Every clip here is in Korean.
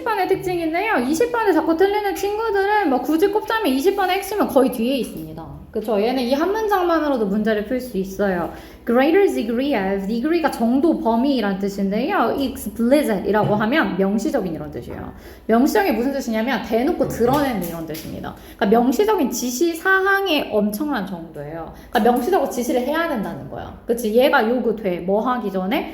20번의 특징인데요. 20번에 자꾸 틀리는 친구들은 뭐 굳이 꼽자면 20번의 핵심은 거의 뒤에 있습니다. 그쵸? 얘는 이 한 문장만으로도 문제를 풀 수 있어요. Greater degree of, degree가 정도, 범위란 뜻인데요. explicit이라고 하면 명시적인 이런 뜻이에요. 명시적인 무슨 뜻이냐면 대놓고 드러내는 이런 뜻입니다. 그러니까 명시적인 지시 사항의 엄청난 정도예요. 그러니까 명시적으로 지시를 해야 된다는 거야. 그치? 얘가 요구돼. 뭐 하기 전에?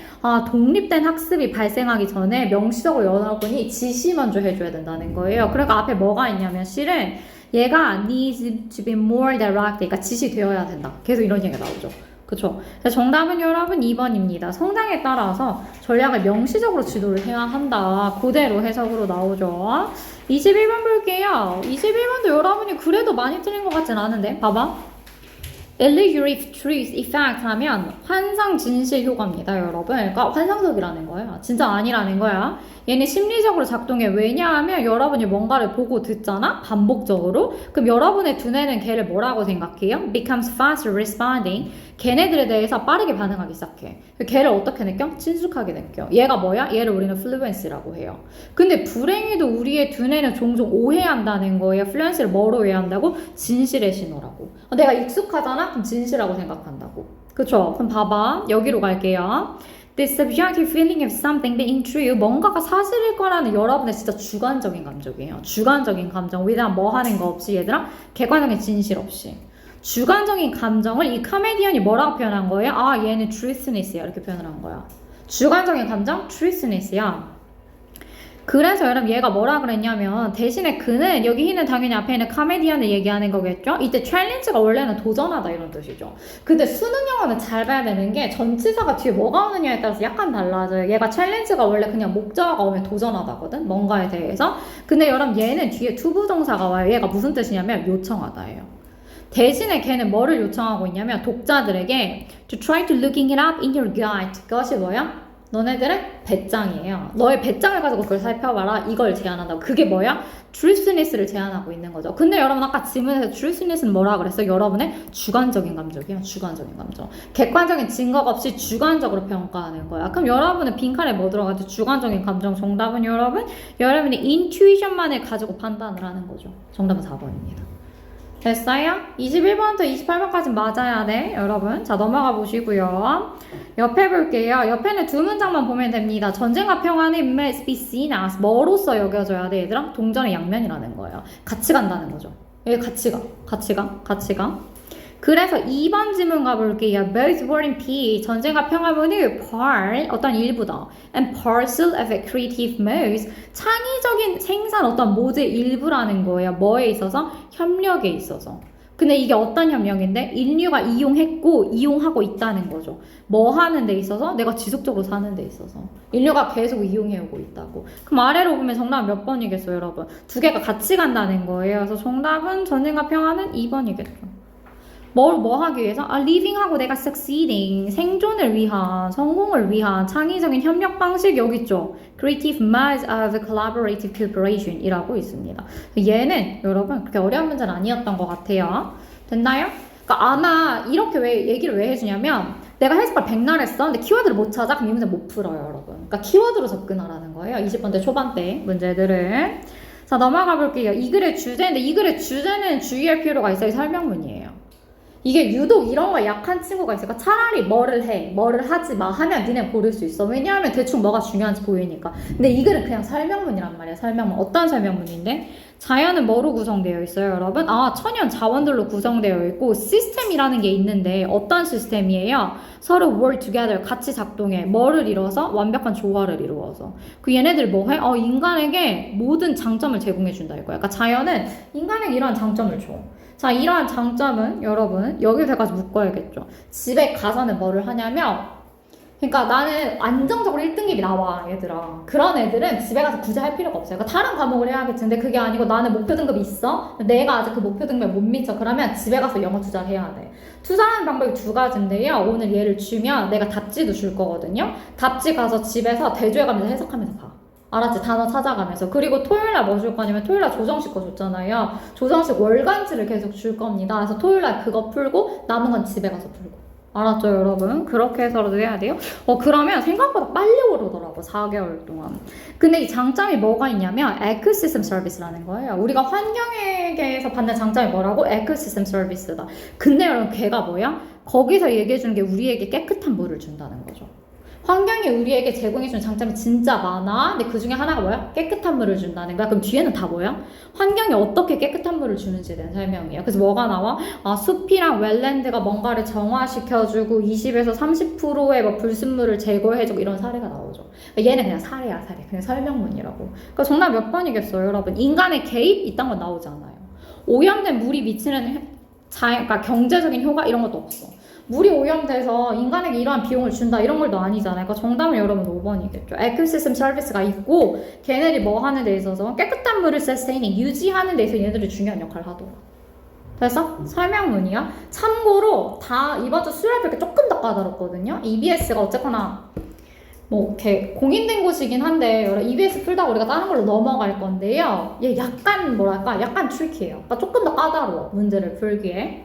독립된 학습이 발생하기 전에 명시적으로 여러분이 지시 먼저 해줘야 된다는 거예요. 그러니까 앞에 뭐가 있냐면 실은 얘가 needs to be more direct, 그러니까 지시되어야 된다. 계속 이런 얘기가 나오죠. 그쵸? 정답은 여러분 2번입니다. 성장에 따라서 전략을 명시적으로 지도를 해야 한다. 그대로 해석으로 나오죠. 21번 볼게요. 21번도 여러분이 그래도 많이 틀린 것 같진 않은데 봐봐. Illusory truth effect 하면 환상 진실 효과입니다, 여러분. 그러니까 환상적이라는 거야. 진짜 아니라는 거야. 얘는 심리적으로 작동해. 왜냐하면 여러분이 뭔가를 보고 듣잖아? 반복적으로. 그럼 여러분의 두뇌는 걔를 뭐라고 생각해요? Becomes faster responding. 걔네들에 대해서 빠르게 반응하기 시작해. 걔를 어떻게 느껴? 친숙하게 느껴. 얘가 뭐야? 얘를 우리는 fluency라고 해요. 근데 불행히도 우리의 두뇌는 종종 오해한다는 거예요. fluency를 뭐로 오해한다고? 진실의 신호라고. 내가 익숙하잖아? 그럼 진실하고 생각한다고. 그쵸? 그럼 봐봐. 여기로 갈게요. The subjective feeling of something being true. 뭔가가 사실일 거라는 여러분의 진짜 주관적인 감정이에요. 주관적인 감정. without 뭐 하는 거 없이 얘들아. 객관적인 진실 없이. 주관적인 감정을 이 코미디언이 뭐라고 표현한 거예요? 얘는 truthness야. 이렇게 표현을 한 거야. 주관적인 감정? truthness야. 그래서 여러분 얘가 뭐라 그랬냐면 대신에 그는 여기는 당연히 앞에 있는 코미디언을 얘기하는 거겠죠? 이때 챌린지가 원래는 도전하다 이런 뜻이죠. 근데 수능 영어는 잘 봐야 되는 게 전치사가 뒤에 뭐가 오느냐에 따라서 약간 달라져요. 얘가 챌린지가 원래 그냥 목적어가 오면 도전하다거든? 뭔가에 대해서. 근데 여러분 얘는 뒤에 투부정사가 와요. 얘가 무슨 뜻이냐면 요청하다예요. 대신에 걔는 뭐를 요청하고 있냐면 독자들에게 to try to looking it up in your guide. 그것이 뭐야? 너네들의 배짱이에요. 너의 배짱을 가지고 그걸 살펴봐라. 이걸 제안한다고. 그게 뭐야? truthness를 제안하고 있는 거죠. 근데 여러분 아까 질문에서 truthness는 뭐라 그랬어? 여러분의 주관적인 감정이에요. 주관적인 감정. 객관적인 증거가 없이 주관적으로 평가하는 거야. 그럼 여러분은 빈칸에 뭐 들어가죠? 주관적인 감정. 정답은 여러분의 intuition만을 가지고 판단을 하는 거죠. 정답은 4번입니다. 됐어요? 21번부터 28번까지 맞아야 돼, 여러분. 자, 넘어가 보시고요. 옆에 볼게요. 옆에는 두 문장만 보면 됩니다. 전쟁과 평화는 must be seen as 뭐로서 여겨져야 돼, 얘들아? 동전의 양면이라는 거예요. 같이 간다는 거죠. 얘 같이 가. 그래서 2번 질문 가볼게요. Both war and peace, 전쟁과 평화는 part, 어떤 일부다. And parcel of a creative mode, 창의적인 생산 어떤 모드의 일부라는 거예요. 뭐에 있어서? 협력에 있어서. 근데 이게 어떤 협력인데? 인류가 이용했고 이용하고 있다는 거죠. 뭐 하는 데 있어서? 내가 지속적으로 사는 데 있어서. 인류가 계속 이용해오고 있다고. 그럼 아래로 보면 정답은 몇 번이겠어요, 여러분? 두 개가 같이 간다는 거예요. 그래서 정답은 전쟁과 평화는 2번이겠죠. 뭐 하기 위해서? living하고 내가 succeeding, 생존을 위한, 성공을 위한 창의적인 협력 방식 여기 있죠. Creative modes of collaborative cooperation 이라고 있습니다. 얘는 여러분 그렇게 어려운 문제는 아니었던 것 같아요. 됐나요? 그러니까 아마 이렇게 얘기를 왜 해주냐면 내가 해석을 백날 했어. 근데 키워드를 못 찾아? 그럼 이 문제 못 풀어요, 여러분. 그러니까 키워드로 접근하라는 거예요. 20번대 초반대 문제들은. 자, 넘어가 볼게요. 이 글의 주제인데 이 글의 주제는 주의할 필요가 있어요. 설명문이에요. 이게 유독 이런 거 약한 친구가 있으니까 차라리 뭐를 해, 뭐를 하지 마 하면 니네 고를 수 있어. 왜냐하면 대충 뭐가 중요한지 보이니까. 근데 이 글은 그냥 설명문이란 말이야. 설명문. 어떤 설명문인데? 자연은 뭐로 구성되어 있어요, 여러분? 천연 자원들로 구성되어 있고 시스템이라는 게 있는데 어떤 시스템이에요? 서로 work together, 같이 작동해. 뭐를 이뤄서? 완벽한 조화를 이루어서. 그 얘네들 뭐 해? 인간에게 모든 장점을 제공해준다 이거야. 그러니까 자연은 인간에게 이러한 장점을 줘. 자, 이러한 장점은 여러분 여기서까지 묶어야겠죠. 집에 가서는 뭐를 하냐면 그러니까 나는 안정적으로 1등급이 나와, 얘들아. 그런 애들은 집에 가서 굳이 할 필요가 없어요. 그러니까 다른 과목을 해야겠지. 근데 그게 아니고 나는 목표 등급이 있어. 내가 아직 그 목표 등급에 못 미쳐. 그러면 집에 가서 영어 투자를 해야 돼. 투자하는 방법이 두 가지인데요. 오늘 얘를 주면 내가 답지도 줄 거거든요. 답지 가서 집에서 대조해가면서 해석하면서 봐. 알았지? 단어 찾아가면서. 그리고 토요일날 뭐 줄 거냐면 토요일날 조정식 거 줬잖아요. 조정식 월간지를 계속 줄 겁니다. 그래서 토요일날 그거 풀고 남은 건 집에 가서 풀고. 알았죠, 여러분? 그렇게 해서라도 해야 돼요. 그러면 생각보다 빨리 오르더라고, 4개월 동안. 근데 이 장점이 뭐가 있냐면, 에코시스템 서비스라는 거예요. 우리가 환경에게서 받는 장점이 뭐라고? 에코시스템 서비스다. 근데 여러분, 걔가 뭐야? 거기서 얘기해주는 게 우리에게 깨끗한 물을 준다는 거죠. 환경이 우리에게 제공해주는 장점이 진짜 많아. 근데 그 중에 하나가 뭐야? 깨끗한 물을 준다는 거야. 그럼 뒤에는 다 뭐야? 환경이 어떻게 깨끗한 물을 주는지에 대한 설명이에요. 그래서 뭐가 나와? 숲이랑 웰랜드가 뭔가를 정화시켜주고 20에서 30%의 뭐 불순물을 제거해주고 이런 사례가 나오죠. 그러니까 얘는 그냥 사례야, 사례. 그냥 설명문이라고. 그러니까 정답 몇 번이겠어요, 여러분? 인간의 개입 이딴 건 나오지 않아요. 오염된 물이 미치는 그러니까 경제적인 효과 이런 것도 없어. 물이 오염돼서 인간에게 이러한 비용을 준다 이런 걸도 아니잖아요. 그러니까 정답은 여러분 5번이겠죠. 에코시스템 서비스가 있고 걔네들이 뭐 하는 데 있어서 깨끗한 물을 sustaining 유지하는 데 있어서 얘네들이 중요한 역할을 하더라. 그래서 설명문이야. 참고로 다 이번 주 수요일 이렇게 조금 더 까다롭거든요. EBS가 어쨌거나 뭐 이렇게 공인된 곳이긴 한데 여러 EBS 풀다가 우리가 다른 걸로 넘어갈 건데요. 얘 약간 뭐랄까 약간 트리키해요. 그러니까 조금 더 까다로워 문제를 풀기에.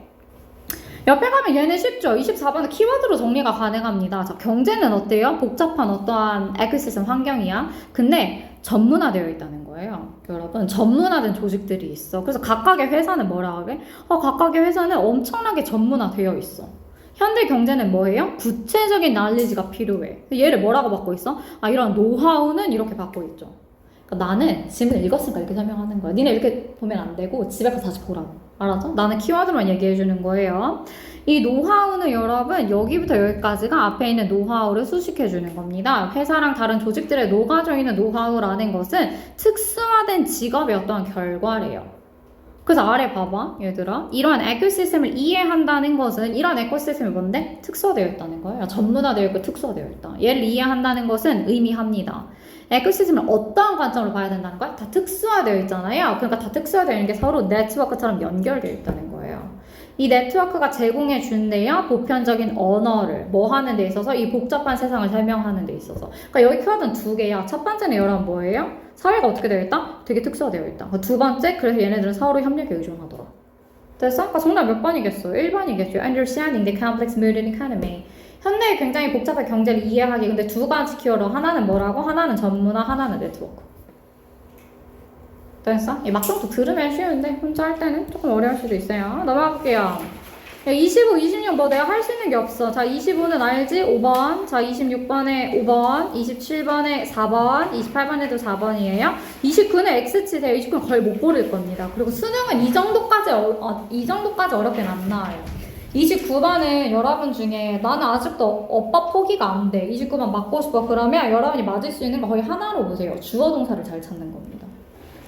옆에 가면 얘는 쉽죠. 24번은 키워드로 정리가 가능합니다. 자, 경제는 어때요? 복잡한 어떠한 에코시스템 환경이야. 근데 전문화되어 있다는 거예요. 여러분, 전문화된 조직들이 있어. 그래서 각각의 회사는 뭐라 그래? 각각의 회사는 엄청나게 전문화되어 있어. 현대 경제는 뭐예요? 구체적인 날리지가 필요해. 얘를 뭐라고 받고 있어? 이런 노하우는 이렇게 받고 있죠. 그러니까 나는 지금 읽었으니까 이렇게 설명하는 거야. 니네 이렇게 보면 안 되고 집에 가서 다시 보라고. 알았죠? 나는 키워드만 얘기해 주는 거예요. 이 노하우는 여러분 여기부터 여기까지가 앞에 있는 노하우를 수식해 주는 겁니다. 회사랑 다른 조직들에 녹아져 있는 노하우라는 것은 특수화된 직업의 어떤 결과래요. 그래서 아래 봐봐 얘들아. 이러한 에코시스템을 이해한다는 것은 이런 에코시스템이 뭔데? 특수화되어 있다는 거예요. 전문화되어 있고 특수화되어 있다. 얘를 이해한다는 것은 의미합니다. 에코시스템을 어떠한 관점으로 봐야 된다는 거야? 다 특수화되어 있잖아요. 그러니까 다 특수화되어 있는 게 서로 네트워크처럼 연결되어 있다는 거예요. 이 네트워크가 제공해 준대요. 보편적인 언어를 뭐 하는 데 있어서 이 복잡한 세상을 설명하는 데 있어서. 그러니까 여기 키워드는 두 개야. 첫 번째는 여러분 뭐예요? 사회가 어떻게 되어 있다? 되게 특수화되어 있다. 두 번째, 그래서 얘네들은 서로 협력에 의존하더라. 됐어? 그러니까 정답 몇 번이겠어요? 1번이겠죠. Understanding the complex modern economy. 현대의 굉장히 복잡한 경제를 이해하기. 근데 두 가지 키워드. 하나는 뭐라고? 하나는 전문화, 하나는 네트워크. 됐어? 막상도 들으면 쉬운데 혼자 할 때는 조금 어려울 수도 있어요. 넘어가 볼게요. 25, 26 뭐 내가 할 수 있는 게 없어. 자, 25는 알지? 5번. 자, 26번에 5번. 27번에 4번. 28번에도 4번이에요. 29는 X치세요. 29는 거의 못 고를 겁니다. 그리고 수능은 이 정도까지 어렵게는 안 나와요. 29번은 여러분 중에 나는 아직도 오빠 포기가 안 돼. 29번 맞고 싶어. 그러면 여러분이 맞을 수 있는 거 거의 하나로 보세요. 주어 동사를 잘 찾는 겁니다.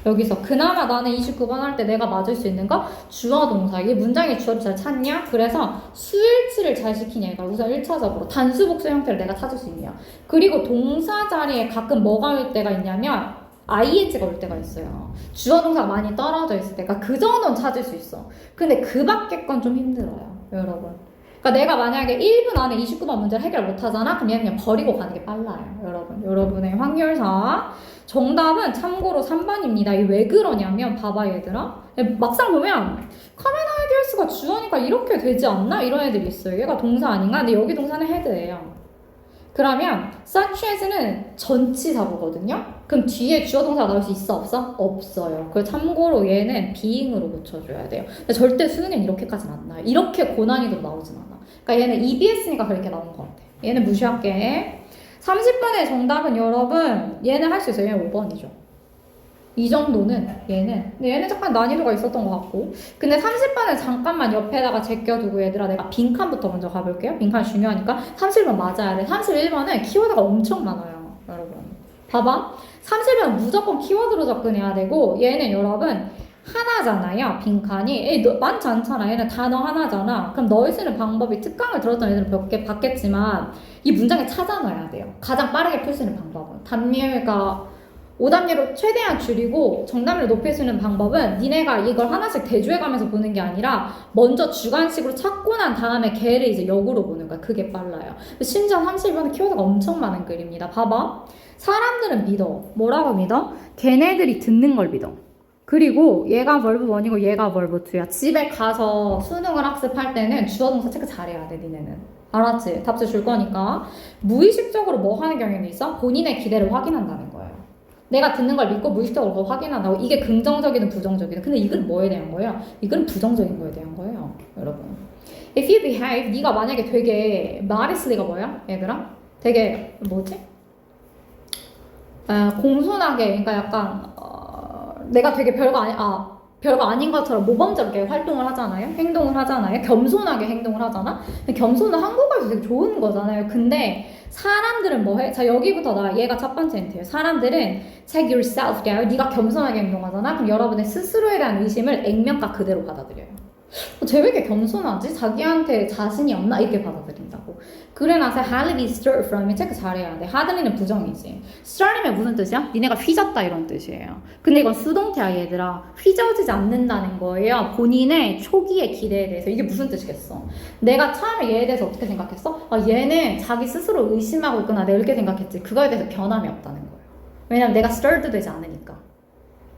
여기서 그나마 나는 29번 할 때 내가 맞을 수 있는 거 주어 동사. 이게 문장의 주어를 잘 찾냐? 그래서 수일치를 잘 시키냐. 이거 우선 1차적으로 단수 복수 형태를 내가 찾을 수 있냐. 그리고 동사 자리에 가끔 뭐가 올 때가 있냐면 ing가 올 때가 있어요. 주어 동사가 많이 떨어져 있을 때가 그 정도는 찾을 수 있어. 근데 그 밖에 건 좀 힘들어요, 여러분. 그러니까 내가 만약에 1분 안에 29번 문제를 해결 못 하잖아? 그럼 얘는 그냥 버리고 가는 게 빨라요, 여러분. 여러분의 확률상. 정답은 참고로 3번입니다. 이게 왜 그러냐면 봐봐 얘들아. 막상 보면 카멘 아이디어스가 주어니까 이렇게 되지 않나? 이런 애들이 있어요. 얘가 동사 아닌가? 근데 여기 동사는 헤드예요. 그러면 such as는 전치사고거든요. 그럼 뒤에 주어 동사가 나올 수 있어 없어? 없어요. 그래서 참고로 얘는 being으로 고쳐줘야 돼요. 근데 절대 수능엔 이렇게까지는 안 나요. 이렇게 고난이도로 나오진 않아. 그러니까 얘는 EBS니까 그렇게 나온 것 같아. 얘는 무시할게. 30번의 정답은 여러분 얘는 할 수 있어요. 얘는 5번이죠. 이 정도는 얘는. 근데 얘는 잠깐 난이도가 있었던 것 같고. 근데 30번은 잠깐만 옆에다가 제껴두고 얘들아 내가 빈칸부터 먼저 가볼게요. 빈칸 중요하니까 31번 맞아야 돼. 31번은 키워드가 엄청 많아요, 여러분. 봐봐. 31번 무조건 키워드로 접근해야 되고 얘는 여러분 하나잖아요. 빈칸이 많지 않잖아. 얘는 단어 하나잖아. 그럼 너희 쓰는 방법이 특강을 들었던 애들은 몇 개 봤겠지만 이 문장에 찾아놔야 돼요. 가장 빠르게 풀 수 있는 방법은 단위가 5단계로 최대한 줄이고 정답률을 높일 수 있는 방법은 니네가 이걸 하나씩 대조해가면서 보는 게 아니라 먼저 주관식으로 찾고 난 다음에 걔를 이제 역으로 보는 거야. 그게 빨라요. 심지어 30번은 키워드가 엄청 많은 글입니다. 봐봐. 사람들은 믿어. 뭐라고 믿어? 걔네들이 듣는 걸 믿어. 그리고 얘가 verb 1이고 얘가 verb 2야. 집에 가서 수능을 학습할 때는 주어 동사 체크 잘해야 돼, 니네는. 알았지? 답지 줄 거니까. 무의식적으로 뭐 하는 경향이 있어? 본인의 기대를 확인한다는 거예요. 내가 듣는 걸 믿고 무의식적으로 그거 확인한다고. 이게 긍정적이든 부정적이든. 근데 이건 뭐에 대한 거예요? 이건 부정적인 거에 대한 거예요. 여러분. If you behave, 네가 만약에 되게 modestly가 뭐야? 얘들아? 되게 뭐지? 공손하게, 그러니까 약간 내가 되게 별거 아닌 것처럼 모범적인 활동을 하잖아요. 행동을 하잖아요. 겸손하게 행동을 하잖아. 근데 겸손은 한국어에서 되게 좋은 거잖아요. 근데 사람들은 뭐 해? 자, 여기부터 얘가 첫 번째 힌트예요. 사람들은 take yourself down. 네가 겸손하게 행동하잖아. 그럼 여러분의 스스로에 대한 의심을 액면가 그대로 받아들여요. 쟤 왜 이렇게 겸손하지? 자기한테 자신이 없나? 이렇게 받아들인다고. 그래 나서 hardly be stirred from. 체크 잘해야 돼. hardly는 부정이지. stirred면 무슨 뜻이야? 니네가 휘졌다 이런 뜻이에요. 근데 이건 수동태야 얘들아. 휘저어지지 않는다는 거예요. 본인의 초기의 기대에 대해서. 이게 무슨 뜻이겠어? 내가 처음에 얘에 대해서 어떻게 생각했어? 얘는 자기 스스로 의심하고 있구나. 내가 이렇게 생각했지. 그거에 대해서 변함이 없다는 거예요. 왜냐면 내가 stirred 되지 않으니까.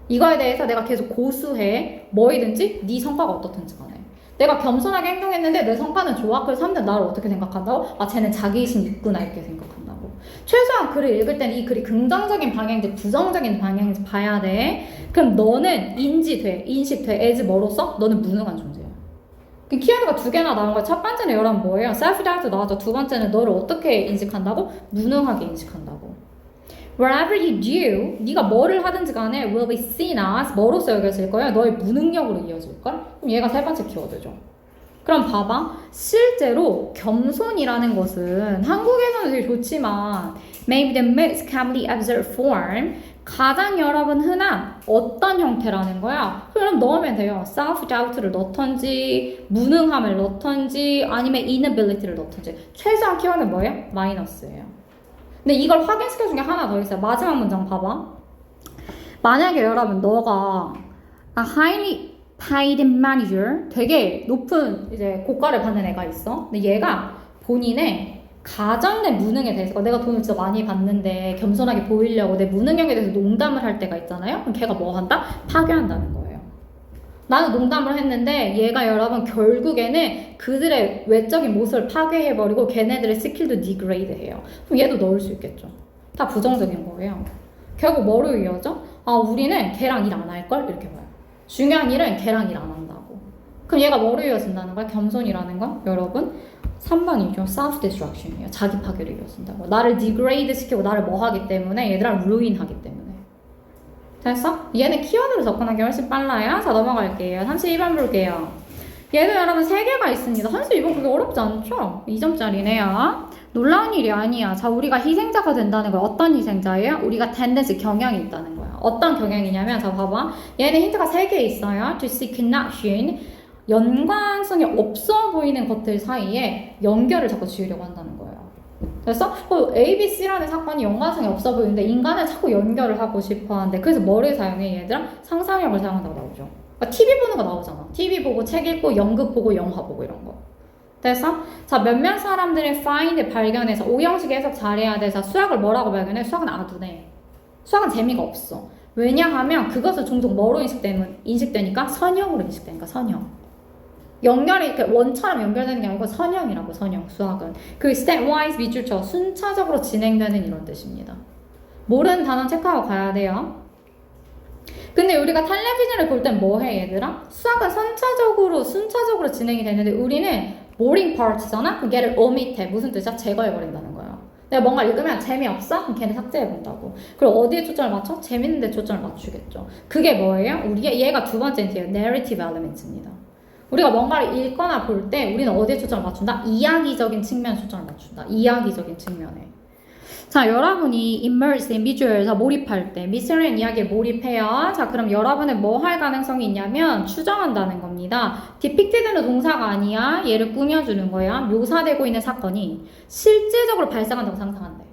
이거에 대해서 내가 계속 고수해. 뭐이든지 네 성과가 어떻든지 간에. 내가 겸손하게 행동했는데 내 성과는 좋아. 그래서 사람들은 나를 어떻게 생각한다고? 쟤는 자기의심 있구나 이렇게 생각한다고. 최소한 글을 읽을 때는 이 글이 긍정적인 방향인지 부정적인 방향인지 봐야 돼. 그럼 너는 인식돼. as 뭐로서? 너는 무능한 존재야. 키워드가 두 개나 나온 거야. 첫 번째는 여러분 뭐예요? self-doubt 나왔죠. 두 번째는 너를 어떻게 인식한다고? 무능하게 인식한다고. Whatever you do, 네가 뭐를 하든지 간에 will be seen as 뭐로서 여겨질 거야? 너의 무능력으로 이어질걸? 그럼 얘가 세 번째 키워드죠. 그럼 봐봐. 실제로 겸손이라는 것은 한국에서는 되게 좋지만 maybe the most commonly observed form 가장 여러분 흔한 어떤 형태라는 거야? 그럼 넣으면 돼요. self-doubt를 넣던지 무능함을 넣던지 아니면 inability를 넣던지 최소한 키워드는 뭐예요? 마이너스예요. 근데 이걸 확인시켜준 게 하나 더 있어요. 마지막 문장 봐봐. 만약에 여러분 너가 a highly paid manager 되게 높은 이제 고가를 받는 애가 있어. 근데 얘가 본인의 가장 내 무능에 대해서 내가 돈을 진짜 많이 받는데 겸손하게 보이려고 내 무능력에 대해서 농담을 할 때가 있잖아요. 그럼 걔가 뭐 한다? 파괴한다는 거예요. 나는 농담을 했는데 얘가 여러분 결국에는 그들의 외적인 모습을 파괴해버리고 걔네들의 스킬도 디그레이드 해요. 그럼 얘도 넣을 수 있겠죠. 다 부정적인 거예요. 결국 뭐로 이어져? 우리는 걔랑 일 안 할걸? 이렇게 봐요. 중요한 일은 걔랑 일 안 한다고. 그럼 얘가 뭐로 이어진다는 거야? 겸손이라는 건? 여러분 3번이죠. self-destruction이에요. 자기 파괴를 이어진다고. 나를 디그레이드 시키고 나를 뭐 하기 때문에 얘들아 루인 하기 때문에. 됐어? 얘는 키워드로 접근하기 훨씬 빨라요. 자 넘어갈게요. 32번 볼게요. 얘도 여러분 3개가 있습니다. 32번 그게 어렵지 않죠? 2점짜리네요. 놀라운 일이 아니야. 자 우리가 희생자가 된다는 거야. 어떤 희생자예요? 우리가 tendency 경향이 있다는 거야. 어떤 경향이냐면 자 봐봐. 얘는 힌트가 3개 있어요. To see connection 연관성이 없어 보이는 것들 사이에 연결을 자꾸 지으려고 한다는 거예요. 그래서 ABC라는 사건이 연관성이 없어 보이는데 인간은 자꾸 연결을 하고 싶어 하는데 그래서 뭐를 사용해 얘들아? 상상력을 사용한다고 나오죠. 그러니까 TV 보는 거 나오잖아. TV 보고 책 읽고 연극 보고 영화 보고 이런 거. 됐어? 자 몇몇 사람들은 find 발견해서 오형식 해석 잘해야 돼서 수학을 뭐라고 발견해? 수학은 아둔해. 수학은 재미가 없어. 왜냐하면 그것을 종종 뭐로 인식되니까 선형으로 인식되니까 선형. 연결이 이렇게 원처럼 연결되는 게 아니고 선형이라고 선형 수학은 그 stepwise 밑줄쳐 순차적으로 진행되는 이런 뜻입니다. 모르는 단어 체크하고 가야 돼요. 근데 우리가 텔레비전을 볼 땐 뭐 해 얘들아? 수학은 순차적으로 진행이 되는데 우리는 boring part잖아? 그럼 걔를 omit해. 무슨 뜻이야? 제거해버린다는 거예요. 내가 뭔가 읽으면 재미없어? 그럼 걔는 삭제해본다고. 그리고 어디에 초점을 맞춰? 재밌는 데 초점을 맞추겠죠. 그게 뭐예요? 얘가 두 번째 힌트예요. narrative elements입니다. 우리가 뭔가를 읽거나 볼 때 우리는 어디에 초점을 맞춘다? 이야기적인 측면에 초점을 맞춘다. 이야기적인 측면에. 자, 여러분이 immerse in visual에서 몰입할 때 미스터리한 이야기에 몰입해요. 자, 그럼 여러분은 뭐 할 가능성이 있냐면 추정한다는 겁니다. depicted는 동사가 아니야. 얘를 꾸며주는 거야. 묘사되고 있는 사건이 실제적으로 발생한다고 상상한대.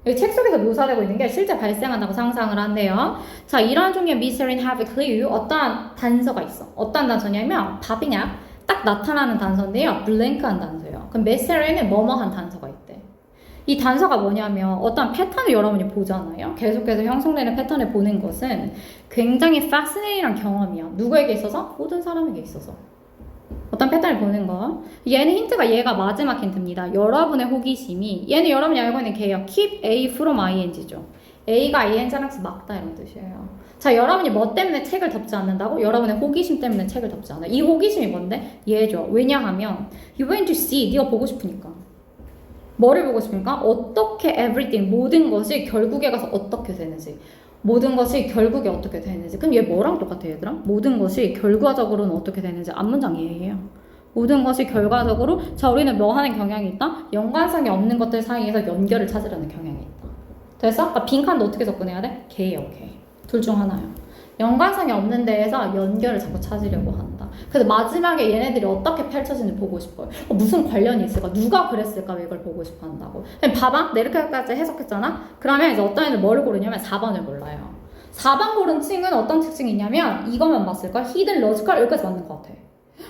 여기 책 속에서 묘사되고 있는 게 실제 발생한다고 상상을 한대요. 자, 이런 종류의 mystery have a clue. 어떠한 단서가 있어. 어떤 단서냐면 popping up. 딱 나타나는 단서인데요. blank한 단서예요. 그럼 mystery는 뭐뭐한 단서가 있대. 이 단서가 뭐냐면 어떤 패턴을 여러분이 보잖아요. 계속해서 형성되는 패턴을 보는 것은 굉장히 fascinating한 경험이야. 누구에게 있어서? 모든 사람에게 있어서. 어떤 패턴을 보는 거. 얘는 힌트가 얘가 마지막 힌트입니다. 여러분의 호기심이 얘는 여러분이 알고 있는 걔예요. keep A from ing죠. A가 ing랑 막다 이런 뜻이에요. 자, 여러분이 뭐 때문에 책을 덮지 않는다고? 여러분의 호기심 때문에 책을 덮지 않아요. 이 호기심이 뭔데? 얘죠. 왜냐하면 you want to see, 네가 보고 싶으니까. 뭐를 보고 싶으니까? 어떻게 everything, 모든 것이 결국에 가서 어떻게 되는지. 모든 것이 결국에 어떻게 되는지. 그럼 얘 뭐랑 똑같아요, 얘들아? 모든 것이 결과적으로는 어떻게 되는지. 앞문장 얘예요. 모든 것이 결과적으로, 자, 우리는 뭐 하는 경향이 있다? 연관성이 없는 것들 사이에서 연결을 찾으려는 경향이 있다. 됐어? 아까 빈칸도 어떻게 접근해야 돼? 걔예요, 걔. 둘 중 하나요. 연관성이 없는 데에서 연결을 자꾸 찾으려고 한다. 그래서 마지막에 얘네들이 어떻게 펼쳐지는지 보고 싶어요. 무슨 관련이 있을까? 누가 그랬을까? 왜 이걸 보고 싶어 한다고. 봐봐. 내가 이렇게까지 해석했잖아? 그러면 이제 어떤 애들 뭐를 고르냐면 4번을 몰라요. 4번 고른 친구는 어떤 특징이 있냐면 이것만 봤을까? hidden logical 여기까지 맞는 것 같아.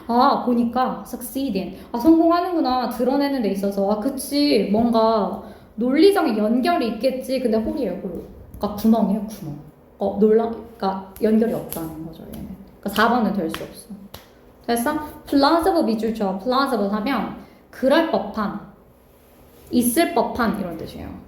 아, 보니까 succeeding. 아, 성공하는구나. 드러내는 데 있어서. 아, 그치. 뭔가 논리적인 연결이 있겠지. 근데 홀이에요, 홀. 그러니까 구멍이에요, 구멍. 그러니까 연결이 없다는 거죠, 얘는. 그러니까 4번은 될 수 없어. 됐어? plausible 밑줄쳐. plausible 하면 그럴 법한, 있을 법한 이런 뜻이에요.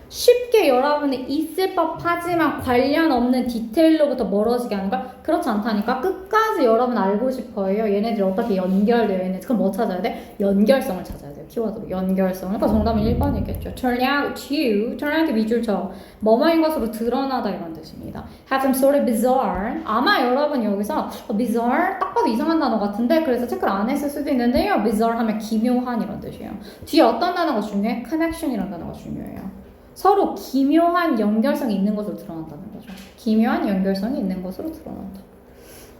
쉽게 여러분이 있을 법하지만 관련 없는 디테일로부터 멀어지게 하는 걸 그렇지 않다니까 끝까지 여러분 알고 싶어요. 얘네들이 어떻게 연결돼요? 얘네들 그럼 뭐 찾아야 돼? 연결성을 찾아야 돼요. 키워드로 연결성. 그러니까 정답은 1번이겠죠. turn out to, turn out 밑줄 쳐. 뭐뭐인 것으로 드러나다 이런 뜻입니다. have some sort of bizarre. 아마 여러분이 여기서 bizarre 딱 봐도 이상한 단어 같은데 그래서 체크를 안 했을 수도 있는데요. bizarre 하면 기묘한 이런 뜻이에요. 뒤에 어떤 단어가 중요해? connection이라는 단어가 중요해요. 서로 기묘한 연결성이 있는 것으로 드러난다는 거죠. 기묘한 연결성이 있는 것으로 드러난다.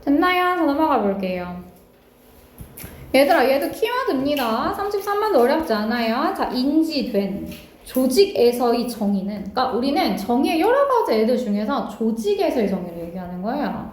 됐나요? 자, 넘어가 볼게요. 얘들아, 얘도 키워드입니다. 33번도 어렵지 않아요. 자, 인지된 조직에서의 정의는, 그러니까 우리는 정의의 여러 가지 애들 중에서 조직에서의 정의를 얘기하는 거예요.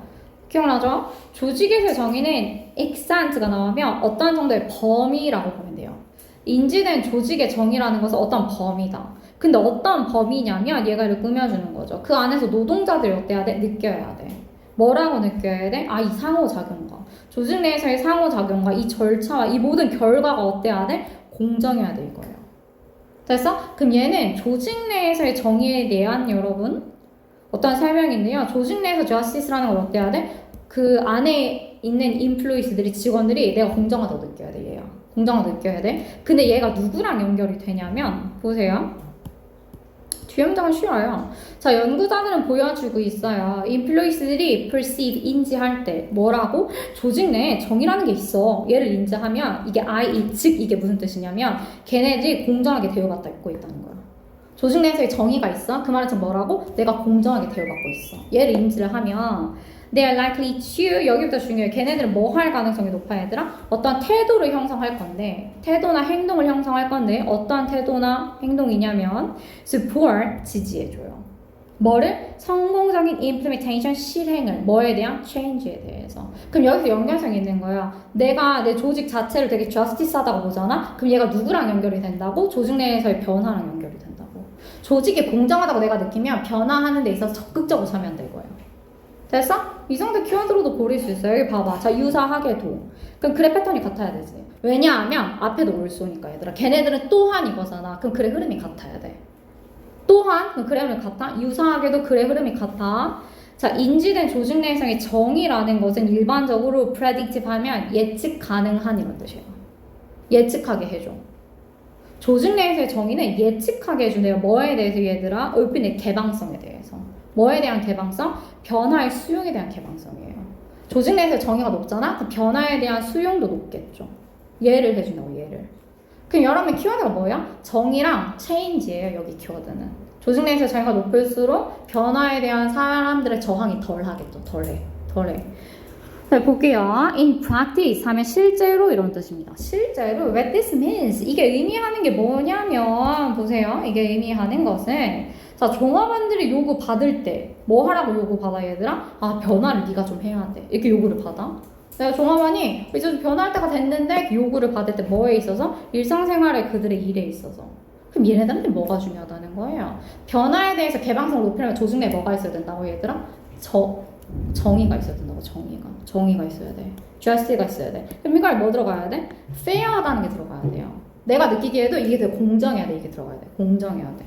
기억나죠? 조직에서의 정의는 exant가 나오면 어떤 정도의 범위라고 보면 돼요. 인지된 조직의 정의라는 것은 어떤 범위다. 근데 어떤 범위냐면 얘가 이렇게 꾸며주는 거죠. 그 안에서 노동자들이 어때야 돼? 느껴야 돼. 뭐라고 느껴야 돼? 아, 이 상호작용과 조직 내에서의 상호작용과 이 절차와 이 모든 결과가 어때야 돼? 공정해야 돼 이거예요. 됐어? 그럼 얘는 조직 내에서의 정의에 대한 여러분 어떤 설명인데요. 조직 내에서 justice라는 걸 어때야 돼? 그 안에 있는 인플루이스들이 직원들이 내가 공정하다고 느껴야 돼 얘야. 공정하다고 느껴야 돼. 근데 얘가 누구랑 연결이 되냐면 보세요. 뒤에 문장은 쉬워요. 자, 연구자들은 보여주고 있어요. 인플루이스들이 perceive, 인지할 때 뭐라고? 조직 내에 정의라는 게 있어. 얘를 인지하면 이게 i.e. 즉 이게 무슨 뜻이냐면 걔네들이 공정하게 대우받고 있다는 거야. 조직 내에서의 정의가 있어. 그 말은 좀 뭐라고? 내가 공정하게 대우받고 있어. 얘를 인지를 하면 they are likely to, 여기부터 중요해. 걔네들은 뭐 할 가능성이 높아 얘들아? 어떤 태도를 형성할 건데 태도나 행동을 형성할 건데 어떠한 태도나 행동이냐면 support, 지지해줘요. 뭐를? 성공적인 implementation, 실행을. 뭐에 대한? change에 대해서. 그럼 여기서 연결성이 있는 거야. 내가 내 조직 자체를 되게 justice하다고 보잖아? 그럼 얘가 누구랑 연결이 된다고? 조직 내에서의 변화랑 연결이 된다고. 조직이 공정하다고 내가 느끼면 변화하는 데 있어서 적극적으로 참여한다 이거예요. 됐어? 이 정도 키워드로도 고를 수 있어요. 여기 봐봐. 자, 유사하게도. 그럼 글의 패턴이 같아야 되지. 왜냐하면 앞에도 올소니까 얘들아. 걔네들은 또한 이거잖아. 그럼 글의 흐름이 같아야 돼. 또한 그럼 글의 흐름이 같아. 유사하게도 글의 흐름이 같아. 자, 인지된 조직 내에서의 정의라는 것은 일반적으로 predictive 하면 예측 가능한 이런 뜻이에요. 예측하게 해줘. 조직 내에서의 정의는 예측하게 해주네요. 뭐에 대해서 얘들아? 오픈의 개방성에 대해서. 뭐에 대한 개방성? 변화의 수용에 대한 개방성이에요. 조직 내에서 정의가 높잖아? 그 변화에 대한 수용도 높겠죠. 예를 해준다고, 예를. 그럼 여러분 키워드가 뭐야? 정의랑 change예요, 여기 키워드는. 조직 내에서 정의가 높을수록 변화에 대한 사람들의 저항이 덜 하겠죠. 덜해. 자, 볼게요. In practice 하면 실제로 이런 뜻입니다. 실제로 what this means 이게 의미하는 게 뭐냐면 보세요. 이게 의미하는 것은 자, 종업원들이 요구 받을 때 뭐 하라고 요구 받아 얘들아? 아, 변화를 네가 좀 해야 돼. 이렇게 요구를 받아. 내가 종업원이 이제 좀 변화할 때가 됐는데 요구를 받을 때 뭐에 있어서? 일상생활에 그들의 일에 있어서. 그럼 얘네들한테 뭐가 중요하다는 거예요? 변화에 대해서 개방성을 높이려면 조직 내에 뭐가 있어야 된다고 얘들아? 정의가 있어야 된다고. 정의가 있어야 돼. justice가 있어야 돼. 그럼 이걸 뭐 들어가야 돼? fair하다는 게 들어가야 돼요. 내가 느끼기에도 이게 되게 공정해야 돼. 이게 들어가야 돼. 공정해야 돼.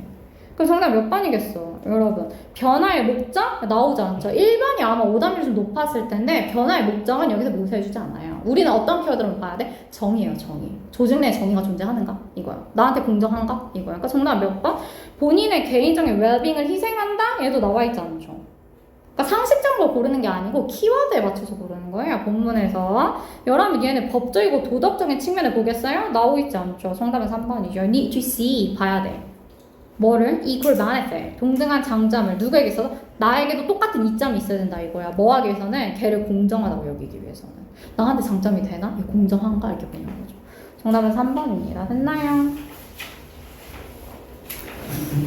그럼 정답 몇 번이겠어? 여러분, 변화의 목적? 나오지 않죠. 1번이 아마 오답률이 좀 높았을 텐데 변화의 목적은 여기서 묘사해주지 않아요. 우리는 어떤 키워드를 봐야 돼? 정의예요. 정의. 조직 내 정의가 존재하는가? 이거야. 나한테 공정한가? 이거야. 그러니까 정답 몇 번? 본인의 개인적인 웰빙을 희생한다? 얘도 나와 있지 않죠. 그러니까 상식적으로 고르는 게 아니고 키워드에 맞춰서 고르는 거예요. 본문에서. 여러분 얘는 법적이고 도덕적인 측면을 보겠어요? 나오고 있지 않죠. 정답은 3번이죠. need to see. 봐야 돼. 뭐를? equal benefit. 동등한 장점을 누구에게 있어서? 나에게도 똑같은 이점이 있어야 된다 이거야. 뭐 하기 위해서는? 걔를 공정하다고 여기기 위해서는. 나한테 장점이 되나? 이게 공정한가? 이렇게 보는 거죠. 정답은 3번입니다. 됐나요?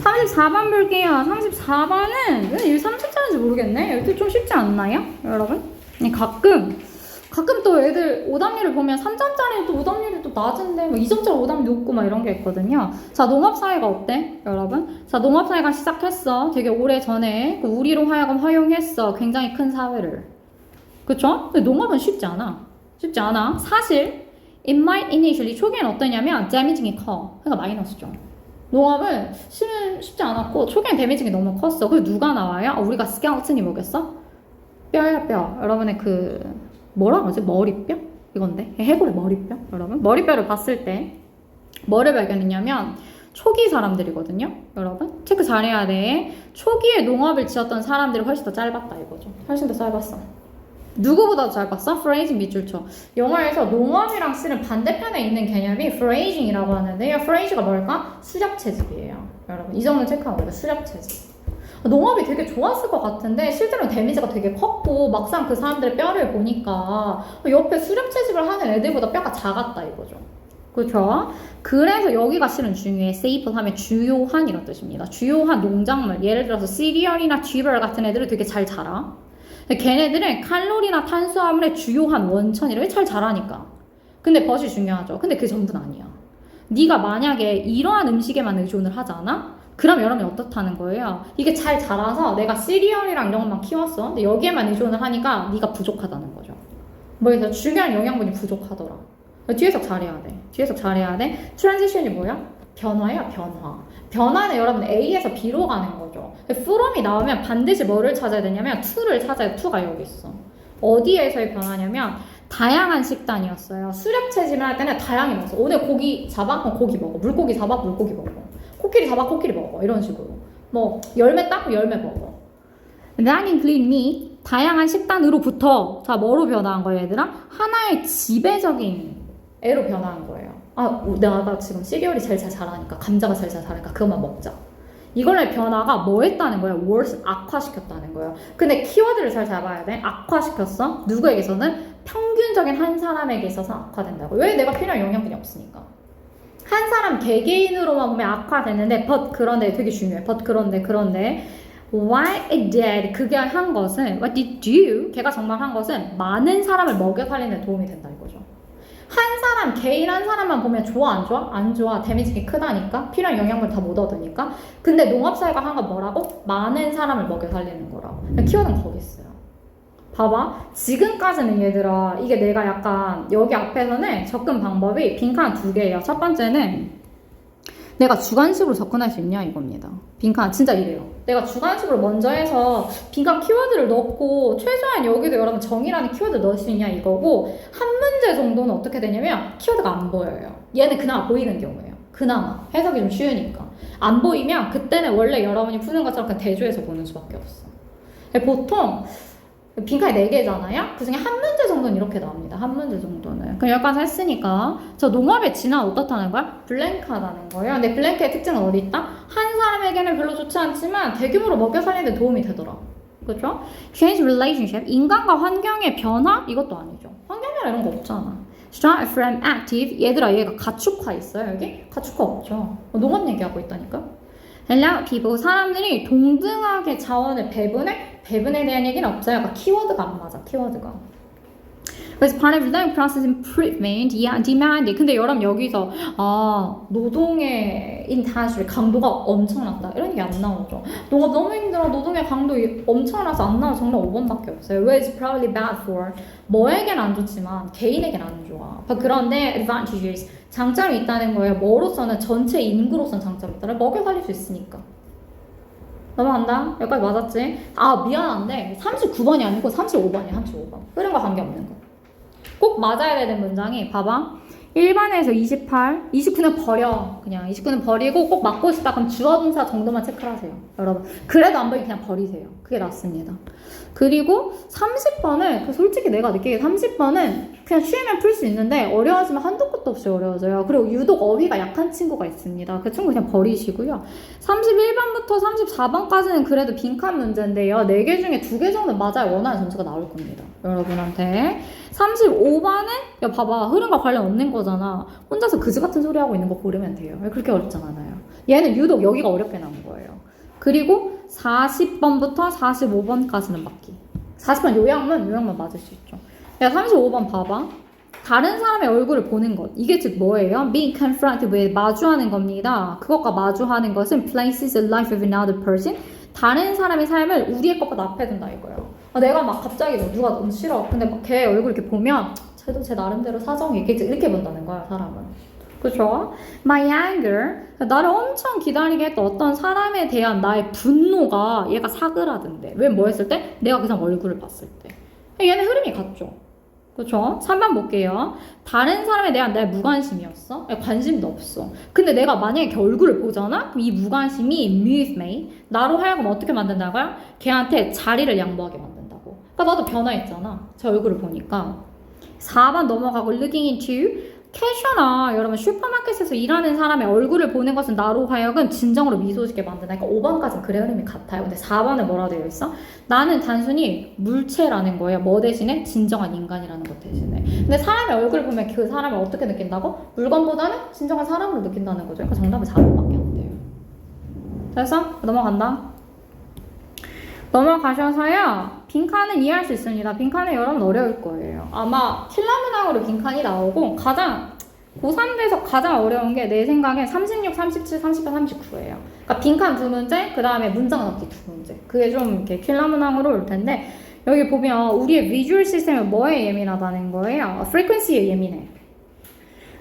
34번 볼게요. 34번은 왜 30자인지 모르겠네. 이것도 좀 쉽지 않나요? 여러분? 가끔 또 애들 오답률을 보면 3점짜리 또 오답률이 또 낮은데 뭐 2점짜리 오답률 높고 막 이런 게 있거든요. 자, 농업사회가 어때? 여러분? 자, 농업사회가 시작했어. 되게 오래전에 우리로 하여금 허용했어. 굉장히 큰 사회를. 그쵸? 근데 농업은 쉽지 않아. 사실 it might initially 초기에는 어떠냐면 damage이 커. 그러니까 마이너스죠. 농업은 쉽지 않았고 초기엔 데미지가 너무 컸어. 그래서 누가 나와요? 우리가 스켈레톤이 뭐겠어? 뼈야 뼈. 여러분의 뭐라 그러지? 머리뼈? 이건데 해골의 머리뼈? 여러분 머리뼈를 봤을 때 뭐를 발견했냐면 초기 사람들이거든요. 여러분 체크 잘해야 돼. 초기에 농업을 지었던 사람들이 훨씬 더 짧았다 이거죠. 훨씬 더 짧았어. 누구보다도 짧았어? 프레이징 밑줄 쳐. 영어에서 농업이랑 실은 반대편에 있는 개념이 프레이징이라고 하는데요. 프레이징가 뭘까? 수렵 채집이에요. 여러분 이 정도 체크하고 우리가 수렵 채집. 농업이 되게 좋았을 것 같은데 실제로는 데미지가 되게 컸고 막상 그 사람들의 뼈를 보니까 옆에 수렵 채집을 하는 애들보다 뼈가 작았다 이거죠. 그렇죠? 그래서 여기가 실은 중요해. 세이플 하면 주요한 이런 뜻입니다. 주요한 농작물 예를 들어서 시리얼이나 쥐벌 같은 애들을 되게 잘 자라. 걔네들은 칼로리나 탄수화물의 주요한 원천이래. 잘 자라니까. 근데 벗이 중요하죠. 근데 그게 전부는 아니야. 네가 만약에 이러한 음식에만 의존을 하잖아? 그럼 여러분이 어떻다는 거예요? 이게 잘 자라서 내가 시리얼이랑 이런 것만 키웠어. 근데 여기에만 의존을 하니까 네가 부족하다는 거죠. 그래서 중요한 영양분이 부족하더라. 뒤에서 잘해야 돼. 트랜지션이 뭐야? 변화야, 변화. 변화는 여러분 A에서 B로 가는 거죠. from이 나오면 반드시 뭐를 찾아야 되냐면 to를 찾아야 돼. to가 여기 있어. 어디에서의 변화냐면 다양한 식단이었어요. 수렵 채집을 할 때는 다양히 먹었어. 오늘 고기 잡아? 그럼 고기 먹어. 물고기 잡아? 물고기 먹어. 코끼리 잡아? 코끼리 먹어. 이런 식으로. 뭐 열매 따고 열매 먹어. That include meat. 다양한 식단으로부터 자 뭐로 변화한 거예요 얘들아? 하나의 지배적인 애로 변화한 거예요. 내가 지금 시리얼이 제일 잘 자라니까 감자가 제일 잘 자라니까 그것만 먹자. 이걸로의 변화가 뭐 했다는 거예요? worse, 악화시켰다는 거예요. 근데 키워드를 잘 잡아야 돼. 악화시켰어. 누구에게서는? 평균적인 한 사람에게 있어서 악화된다고. 왜? 내가 필요한 영양분이 없으니까. 한 사람 개개인으로만 보면 악화되는데 but 그런데 되게 중요해. but 그런데 what it did 그게 한 것은 what did do 걔가 정말 한 것은 많은 사람을 먹여 살리는 데 도움이 된다 이거죠. 한 사람, 개인 한 사람만 보면 좋아, 안 좋아? 안 좋아. 데미지가 크다니까? 필요한 영양분 다 못 얻으니까? 근데 농업사회가 한 건 뭐라고? 많은 사람을 먹여 살리는 거라고. 키워드는 거기 있어요. 봐봐. 지금까지는 얘들아, 이게 내가 약간 여기 앞에서는 접근 방법이 빈칸 2개예요. 첫 번째는 내가 주관식으로 접근할 수 있냐 이겁니다. 빈칸 진짜 이래요. 내가 주관식으로 먼저 해서 빈칸 키워드를 넣고 최소한 여기도 여러분 정의라는 키워드 넣을 수 있냐 이거고 한 문제 정도는 어떻게 되냐면 키워드가 안 보여요. 얘는 그나마 보이는 경우예요. 그나마 해석이 좀 쉬우니까 안 보이면 그때는 원래 여러분이 푸는 것처럼 그냥 대조해서 보는 수밖에 없어. 보통 빈칸이 4개잖아요? 그 중에 한 문제 정도는 이렇게 나옵니다. 한 문제 정도는. 그럼 여기까지 했으니까 저 농업의 진화 어떻다는 거야? 블랭크하다는 거예요. 근데 블랭크의 특징은 어디 있다? 한 사람에게는 별로 좋지 않지만 대규모로 먹여 살리는 데 도움이 되더라. 그렇죠? Change relationship. 인간과 환경의 변화? 이것도 아니죠. 환경이나 이런 거 없잖아. Start from active. 얘들아 얘가 가축화 있어요 여기? 가축화 없죠. 농업 얘기하고 있다니까. Allow people. 사람들이 동등하게 자원을 배분에 대한 얘기는 없어요. 그러니까 키워드가 안 맞아. 키워드가. As part of the process improvement, yeah, demand. 근데 여러분 여기서 노동의 인텐시티 강도가 엄청났다 이런 얘기 안 나오죠. 농업 너무 힘들어. 노동의 강도 엄청나서 안 나와. 정답 5번밖에 없어요. Where is probably bad for? 뭐에겐 안 좋지만 개인에겐 안 좋아. 그런데 advantages 장점이 있다는 거예요. 뭐로서는 전체 인구로서는 장점이 있다. 먹여 살릴 수 있으니까. 넘어간다. 여기까지 맞았지? 미안한데 39번이 아니고 35번이야. 35번. 흐름과 관계없는 거. 꼭 맞아야 되는 문장이 봐봐. 1번에서 28, 29는 버려. 그냥 29는 버리고 꼭 맞고 싶다. 그럼 주어 동사 정도만 체크를 하세요. 여러분. 그래도 안 보이게 그냥 버리세요. 그게 낫습니다. 그리고 30번은 솔직히 내가 느끼기에 30번은 그냥 쉬면 풀 수 있는데 어려워지면 한도 끝도 없이 어려워져요. 그리고 유독 어휘가 약한 친구가 있습니다. 그 친구 그냥 버리시고요. 31번부터 34번까지는 그래도 빈칸 문제인데요. 4개 중에 2개 정도 맞아야 원하는 점수가 나올 겁니다. 여러분한테. 35번은 봐봐. 흐름과 관련 없는 거잖아. 혼자서 그지 같은 소리 하고 있는 거 고르면 돼요. 그렇게 어렵지 않아요. 얘는 유독 여기가 어렵게 나온 거예요. 그리고 40번부터 45번까지는 맞기. 40번 요약만 맞을 수 있죠. 야, 35번 봐봐. 다른 사람의 얼굴을 보는 것. 이게 즉 뭐예요? Being confronted with 마주하는 겁니다. 그것과 마주하는 것은 places the life of another person. 다른 사람의 삶을 우리의 것보다 앞에 둔다 이거예요. 내가 막 갑자기 누가 너무 싫어. 근데 막 걔 얼굴 이렇게 보면 쟤도 제 나름대로 사정이 있겠지. 이렇게 본다는 거야, 사람은. 그쵸? My anger. 나를 엄청 기다리게 했던 어떤 사람에 대한 나의 분노가 얘가 사그라든대. 왜 뭐 했을 때? 내가 그 사람 얼굴을 봤을 때. 얘는 흐름이 같죠? 그쵸? 3번 볼게요. 다른 사람에 대한 내 무관심이었어? 관심도 없어. 근데 내가 만약에 걔 얼굴을 보잖아? 그럼 이 무관심이 move me. 나로 하여금 어떻게 만든다고요? 걔한테 자리를 양보하게 만든다고. 그러니까 나도 변화했잖아. 제 얼굴을 보니까. 4번 넘어가고 looking into 캐셔나 여러분 슈퍼마켓에서 일하는 사람의 얼굴을 보는 것은 나로 하여금 진정으로 미소 짓게 만든다. 그러니까 5번까지는 그래 흐름이 같아요. 근데 4번은 뭐라고 되어 있어? 나는 단순히 물체라는 거예요. 뭐 대신에? 진정한 인간이라는 것 대신에. 근데 사람의 얼굴을 보면 그 사람을 어떻게 느낀다고? 물건보다는 진정한 사람으로 느낀다는 거죠. 그러니까 정답은 4번밖에 안 돼요. 됐어? 넘어간다. 넘어가셔서요. 빈칸은 이해할 수 있습니다. 빈칸은 여러분 어려울 거예요. 아마 킬라문항으로 빈칸이 나오고 가장 고3에서 가장 어려운 게 내 생각엔 36, 37, 38, 39예요. 그러니까 빈칸 2문제, 그 다음에 문장 넣기 2문제. 그게 좀 이렇게 킬라문항으로 올 텐데 여기 보면 우리의 비주얼 시스템은 뭐에 예민하다는 거예요? frequency에 예민해.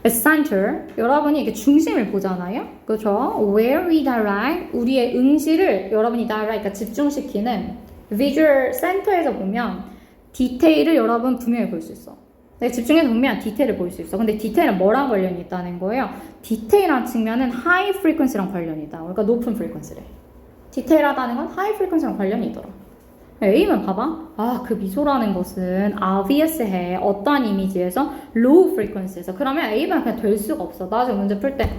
center, 여러분이 이렇게 중심을 보잖아요. 그렇죠? Where we direct, 우리의 응시를 여러분이 direct, 그러니까 집중시키는 visual center에서 보면 디테일을 여러분 분명히 볼 수 있어. 내가 집중해서 보면 디테일을 볼 수 있어. 근데 디테일은 뭐랑 관련이 있다는 거예요? 디테일한 측면은 high frequency랑 관련이 있다. 그러니까 높은 frequency래. 디테일하다는 건 high frequency랑 관련이 있더라. A만 봐봐. 그 미소라는 것은 obvious 해. 어떠한 이미지에서 low frequency에서. 그러면 A만 그냥 될 수가 없어. 나중에 문제 풀 때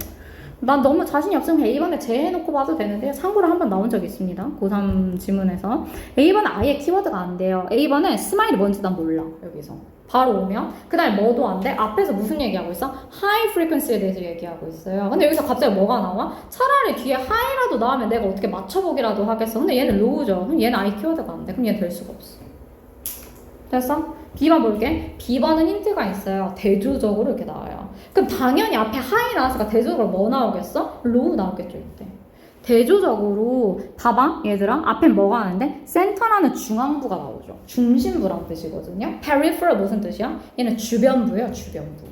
난 너무 자신이 없으면 A번에 제해놓고 봐도 되는데 참고로 한번 나온 적이 있습니다. 고3 지문에서. A번은 아예 키워드가 안 돼요. A번은 스마일이 뭔지 난 몰라. 여기서. 바로 오면 그 다음에 뭐도 안 돼? 앞에서 무슨 얘기하고 있어? 하이 프리퀀시에 대해서 얘기하고 있어요. 근데 여기서 갑자기 뭐가 나와? 차라리 뒤에 하이라도 나오면 내가 어떻게 맞춰보기라도 하겠어. 근데 얘는 로우죠. 그럼 얘는 아예 키워드가 안 돼. 그럼 얘는 될 수가 없어. 됐어? B번 볼게. B번은 힌트가 있어요. 대조적으로 이렇게 나와요. 그럼 당연히 앞에 하이 나왔으니까 대조적으로 뭐 나오겠어? 로우 나오겠죠, 이때. 대조적으로 봐봐 얘들아. 앞엔 뭐가 나는데? 센터라는 중앙부가 나오죠. 중심부란 뜻이거든요. peripheral 무슨 뜻이야? 얘는 주변부예요. 주변부.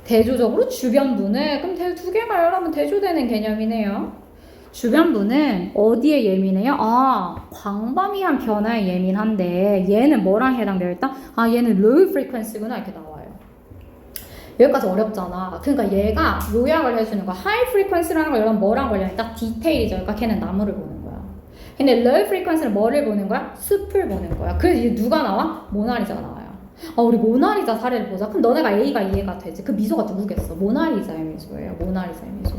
대조적으로 주변부는 그럼 두 개가 여러분 대조되는 개념이네요. 주변부는 어디에 예민해요? 광범위한 변화에 예민한데 얘는 뭐랑 해당되어 있다? 얘는 low frequency구나 이렇게 나와요. 여기까지 어렵잖아. 그러니까 얘가 요약을 해주는 거야. high frequency라는 거 여러분 뭐랑 관련이 딱 디테일이죠. 그러니까 걔는 나무를 보는 거야. 근데 low frequency는 뭐를 보는 거야? 숲을 보는 거야. 그래서 이제 누가 나와? 모나리자가 나와요. 우리 모나리자 사례를 보자. 그럼 너네가 A가 이해가 되지. 그 미소가 누구겠어? 모나리자의 미소예요. 모나리자의 미소.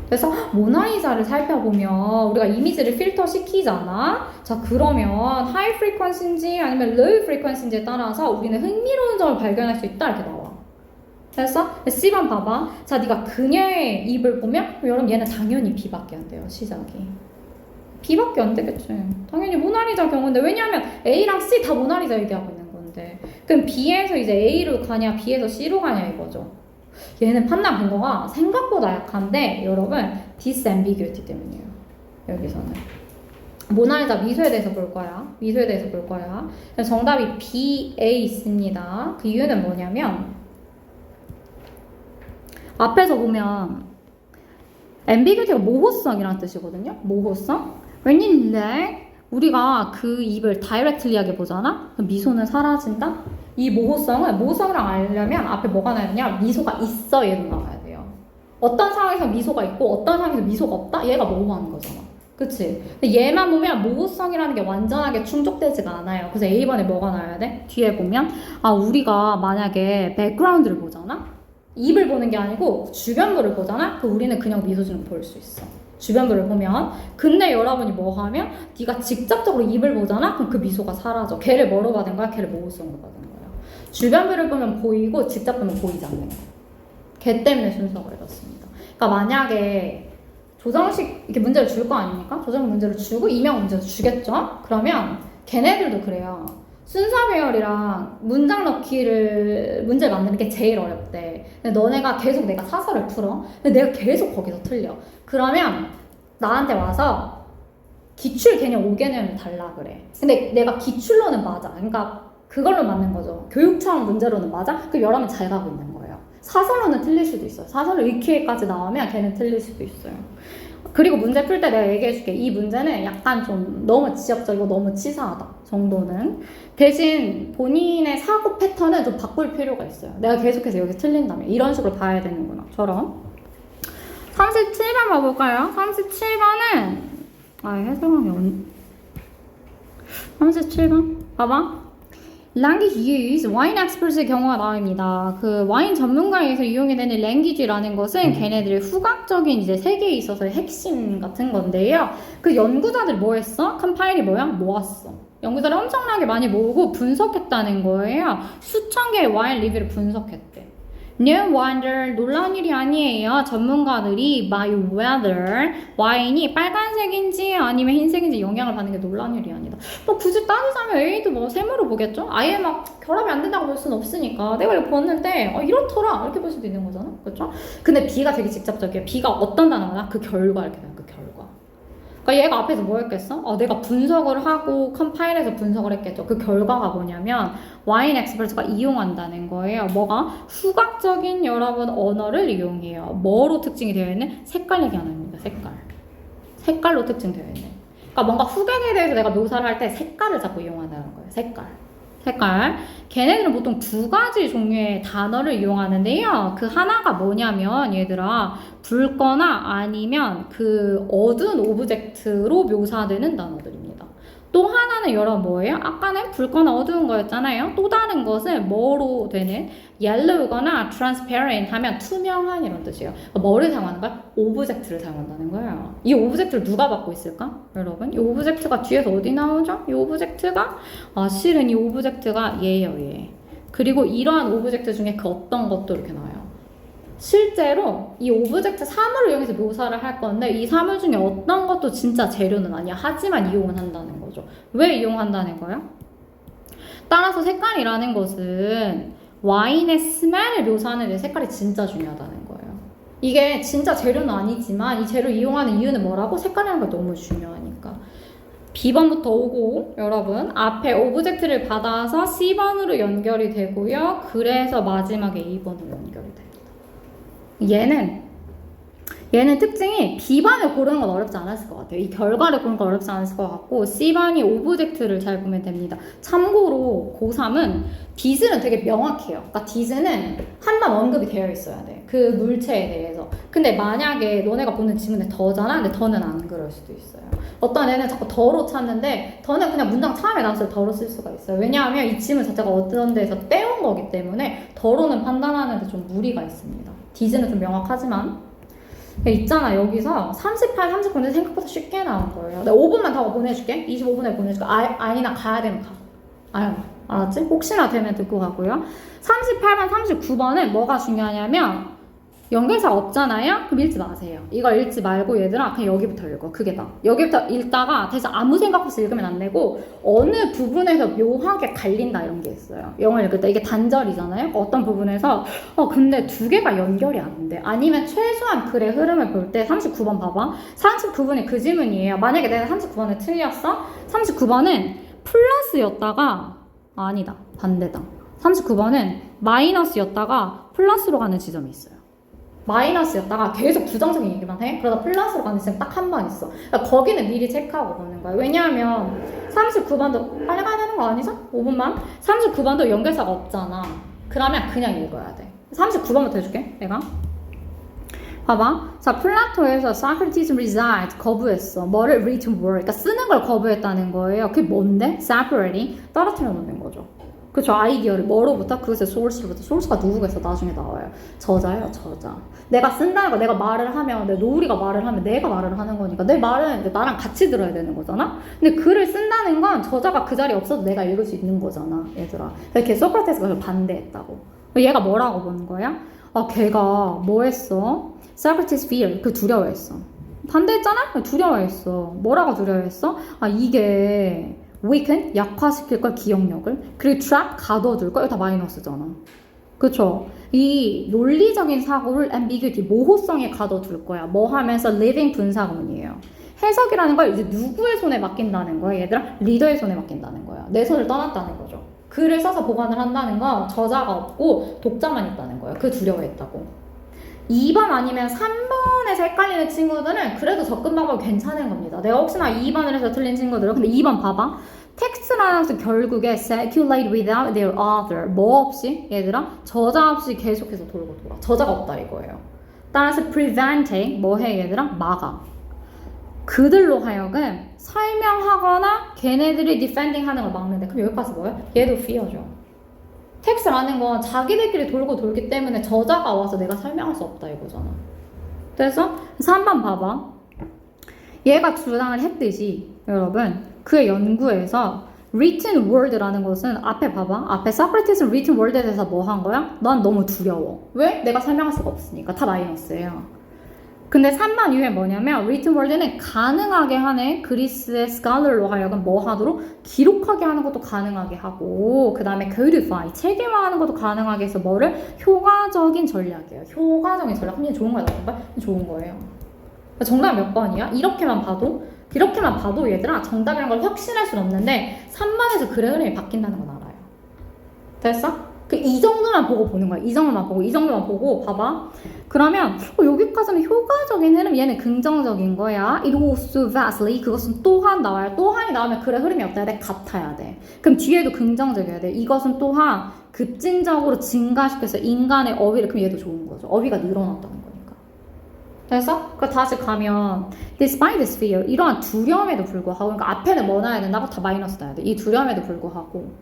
그래서 모나리자를 살펴보면 우리가 이미지를 필터 시키잖아. 자, 그러면 하이 프리퀀시인지 아니면 로우 프리퀀시인지에 따라서 우리는 흥미로운 점을 발견할 수 있다 이렇게 나와. 됐어? C번 봐봐. 자, 네가 그녀의 입을 보면 여러분 얘는 당연히 B밖에 안 돼요. 시작이 B밖에 안 되겠지. 당연히 모나리자 경우인데 왜냐하면 A랑 C 다 모나리자 얘기하고 있는 건데 그럼 B에서 이제 A로 가냐, B에서 C로 가냐 이거죠. 얘는 판단 근거가 생각보다 약한데 여러분 disambiguity 때문이에요. 여기서는 모나리자 미소에 대해서 볼 거야. 미소에 대해서 볼 거야. 그래서 정답이 B, A 있습니다. 그 이유는 뭐냐면 앞에서 보면 ambiguity가 모호성이라는 뜻이거든요. 모호성. 왜냐면 우리가 그 입을 directly하게 보잖아? 그럼 미소는 사라진다? 이 모호성이랑 알려면 앞에 뭐가 나야 되냐? 미소가 있어 얘도 나와야 돼요. 어떤 상황에서 미소가 있고 어떤 상황에서 미소가 없다? 얘가 모호한 거잖아. 그치? 근데 얘만 보면 모호성이라는 게 완전하게 충족되지가 않아요. 그래서 A번에 뭐가 나와야 돼? 뒤에 보면 우리가 만약에 백그라운드를 보잖아? 입을 보는 게 아니고 주변부를 보잖아? 그럼 우리는 그냥 미소진을 볼 수 있어. 주변부를 보면. 근데 여러분이 뭐 하면 네가 직접적으로 입을 보잖아? 그럼 그 미소가 사라져. 걔를 뭐로 받은 거야? 걔를 모호성으로 받은 거야. 주변부를 보면 보이고 직접 보면 보이지 않는 거야. 걔 때문에 순서가 이렇습니다. 그러니까 만약에 조정식 이렇게 문제를 줄 거 아닙니까? 조정식 문제를 주고 이명 문제도 주겠죠? 그러면 걔네들도 그래요. 순서 배열이랑 문장 넣기를 문제 만드는 게 제일 어렵대. 근데 너네가 계속 내가 사설을 풀어. 근데 내가 계속 거기서 틀려. 그러면 나한테 와서 기출 개념 5개념을 달라 그래. 근데 내가 기출로는 맞아. 그러니까 그걸로 맞는 거죠. 교육청 문제로는 맞아? 그럼 여러분 잘 가고 있는 거예요. 사설로는 틀릴 수도 있어요. 사설로 2Q까지 나오면 걔는 틀릴 수도 있어요. 그리고 문제 풀 때 내가 얘기해줄게. 이 문제는 약간 좀 너무 지적적이고 너무 치사하다 정도는. 대신 본인의 사고 패턴은 좀 바꿀 필요가 있어요. 내가 계속해서 여기 틀린다면 이런 식으로 봐야 되는구나 처럼. 37번 봐볼까요? 37번은 해설왕이 37번 봐봐. language use, 와인 experts의 경우가 나옵니다. 그 와인 전문가에서 이용이 되는 language라는 것은 걔네들의 후각적인 이제 세계에 있어서의 핵심 같은 건데요. 그 연구자들 뭐 했어? 컴파일이 뭐야? 모았어. 연구자를 엄청나게 많이 모으고 분석했다는 거예요. 수천 개의 와인 리뷰를 분석했대. No wonder, 놀라운 일이 아니에요. 전문가들이 by whether 와인이 빨간색인지 아니면 흰색인지 영향을 받는 게 놀라운 일이 아니다. 뭐 굳이 따지자면 A도 뭐 세모로 보겠죠? 아예 막 결합이 안 된다고 볼 수는 없으니까 내가 이거 봤는데 이렇더라 이렇게 볼 수도 있는 거잖아. 그렇죠? 근데 B가 되게 직접적이에요. B가 어떤 단어나 그 결과 이렇게 돼요. 그 결과. 그러니까 얘가 앞에서 뭐 했겠어? 내가 분석을 하고 컴파일해서 분석을 했겠죠. 그 결과가 뭐냐면 와인 엑스퍼트가 이용한다는 거예요. 뭐가? 후각적인 여러분 언어를 이용해요. 뭐로 특징이 되어 있는? 색깔 얘기하는 겁니다. 색깔. 색깔로 특징되어 있는. 그러니까 뭔가 후각에 대해서 내가 묘사를 할 때 색깔을 자꾸 이용한다는 거예요. 색깔. 걔네들은 보통 두 가지 종류의 단어를 이용하는데요. 그 하나가 뭐냐면 얘들아 붉거나 아니면 그 어두운 오브젝트로 묘사되는 단어들입니다. 또 하나는 여러분 뭐예요? 아까는 붉거나 어두운 거였잖아요. 또 다른 것은 뭐로 되는 yellow거나 transparent 하면 투명한 이런 뜻이에요. 그러니까 뭐를 사용하는 거야? 오브젝트를 사용한다는 거예요. 이 오브젝트를 누가 받고 있을까? 여러분 이 오브젝트가 뒤에서 어디 나오죠? 이 오브젝트가 실은 이 오브젝트가 얘예요. 얘. 그리고 이러한 오브젝트 중에 그 어떤 것도 이렇게 나와요. 실제로 이 오브젝트 사물을 이용해서 묘사를 할 건데 이 사물 중에 어떤 것도 진짜 재료는 아니야. 하지만 이용은 한다는 거죠. 왜 이용한다는 거야? 따라서 색깔이라는 것은 와인의 스멜을 묘사하는 데 색깔이 진짜 중요하다는 거예요. 이게 진짜 재료는 아니지만 이 재료를 이용하는 이유는 뭐라고? 색깔이라는 게 너무 중요하니까. B번부터 오고 여러분 앞에 오브젝트를 받아서 C번으로 연결이 되고요. 그래서 마지막에 A번으로 연결이 돼요. 얘는 특징이 B반을 고르는 건 어렵지 않았을 것 같아요. 이 결과를 고르는 건 어렵지 않았을 것 같고 C반이 오브젝트를 잘 보면 됩니다. 참고로 고3은 디즈는 되게 명확해요. 그러니까 디즈는 한번 언급이 되어 있어야 돼. 그 물체에 대해서. 근데 만약에 너네가 보는 지문에 더잖아? 근데 더는 안 그럴 수도 있어요. 어떤 애는 자꾸 더로 찾는데 더는 그냥 문장 처음에 나왔을 때 더로 쓸 수가 있어요. 왜냐하면 이 지문 자체가 어떤 데에서 떼온 거기 때문에 더로는 판단하는 데 좀 무리가 있습니다. 디즈는 좀 명확하지만 있잖아 여기서 38, 39는 생각보다 쉽게 나온 거예요. 내가 5분만 더 보내줄게. 25분에 보내줄게. 아니나 가야 되면 가. 알았지? 혹시나 되면 듣고 가고요. 38번, 39번은 뭐가 중요하냐면 연결사가 없잖아요? 그럼 읽지 마세요. 이거 읽지 말고 얘들아 그냥 여기부터 읽어. 그게 나. 여기부터 읽다가 대신 아무 생각 없이 읽으면 안 되고 어느 부분에서 묘하게 갈린다 이런 게 있어요. 영어 읽을 때 이게 단절이잖아요. 어떤 부분에서 근데 두 개가 연결이 안 돼. 아니면 최소한 글의 흐름을 볼 때 39번 봐봐. 39번이 그 질문이에요. 만약에 내가 39번을 틀렸어? 39번은 플러스였다가 아니다. 반대다. 39번은 마이너스였다가 플러스로 가는 지점이 있어요. 마이너스였다가 계속 부정적인 얘기만 해? 그러다 플러스로 가는 지점 딱 한 번 있어. 그러니까 거기는 미리 체크하고 보는 거야. 왜냐하면 39번도 빨리 가야 되는 거 아니죠? 5분만? 39번도 연결사가 없잖아. 그러면 그냥 읽어야 돼. 39번부터 해줄게, 내가. 봐봐. 자, 플라토에서 Socrates resides 거부했어. 뭐를 written word. 그러니까 쓰는 걸 거부했다는 거예요. 그게 뭔데? Separating. 떨어뜨려 놓는 거죠. 그쵸. 아이디어를 뭐로부터? 그것의 source로부터. source가 누구겠어? 나중에 나와요. 저자예요, 저자. 내가 쓴다는 거, 내가 말을 하면, 내 노우리가 말을 하면 내가 말을 하는 거니까 내 말은 나랑 같이 들어야 되는 거잖아? 근데 글을 쓴다는 건 저자가 그 자리에 없어도 내가 읽을 수 있는 거잖아, 얘들아. 이렇게 소크라테스가 그걸 반대했다고. 얘가 뭐라고 보는 거야? 걔가 뭐 했어? Socrates fear, 그 두려워했어. 반대했잖아? 두려워했어. 뭐라고 두려워했어? 이게 weaken, 약화시킬 걸 기억력을. 그리고 trap, 가둬둘 걸. 이거 다 마이너스잖아. 그쵸? 이 논리적인 사고를 ambiguity, 모호성에 가둬둘 거야. 뭐 하면서 living 분사구문이에요. 해석이라는 걸 이제 누구의 손에 맡긴다는 거야, 얘들아? 리더의 손에 맡긴다는 거야. 내 손을 떠났다는 거죠. 글을 써서 보관을 한다는 건 저자가 없고 독자만 있다는 거예요. 그 두려워했다고. 2번 아니면 3번에서 헷갈리는 친구들은 그래도 접근 방법이 괜찮은 겁니다. 내가 혹시나 2번을 해서 틀린 친구들은 근데 2번 봐봐. 텍스트라는 것은 결국에 circulate without their author. 뭐 없이? 얘들아? 저자 없이 계속해서 돌고 돌아. 저자가 없다 이거예요. 따라서 preventing 뭐 해 얘들아? 막아. 그들로 하여금 설명하거나 걔네들이 defending 하는 걸 막는데 그럼 여기까지 뭐예요? 얘도 fear죠. 텍스트라는 건 자기들끼리 돌고 돌기 때문에 저자가 와서 내가 설명할 수 없다 이거잖아. 그래서 3번 봐봐. 얘가 주장을 했듯이 여러분 그의 연구에서 written word라는 것은 앞에 봐봐. 앞에 Socrates written word에 대해서 뭐 한 거야? 난 너무 두려워. 왜? 내가 설명할 수가 없으니까. 다 마이너스예요. 근데 3번 이후에 뭐냐면 written word는 가능하게 하는 그리스의 scholar로 하여금 뭐 하도록 기록하게 하는 것도 가능하게 하고 그 다음에 codify 체계화하는 것도 가능하게 해서 뭐를 효과적인 전략이에요. 효과적인 전략. 그럼 좋은 거야 나쁜 거야? 좋은 거예요. 정답 몇 번이야? 이렇게만 봐도 얘들아 정답이란 걸 확신할 수는 없는데 3번에서 글의 흐름이 바뀐다는 건 알아요. 됐어? 이 정도만 보고 보는 거야. 이 정도만 보고 봐봐. 그러면 여기까지는 효과적인 흐름, 얘는 긍정적인 거야. It also vastly, 그것은 또한 나와요. 또한이 나오면 글의 흐름이 어때야 돼? 같아야 돼. 그럼 뒤에도 긍정적이어야 돼. 이것은 또한 급진적으로 증가시켜서 인간의 어휘를, 그럼 얘도 좋은 거죠. 어휘가 늘어났다는 거니까. 그래서 다시 가면 despite this fear, 이러한 두려움에도 불구하고, 그러니까 앞에는 뭐 놔야 된다고? 다 마이너스 놔야 돼. 이 두려움에도 불구하고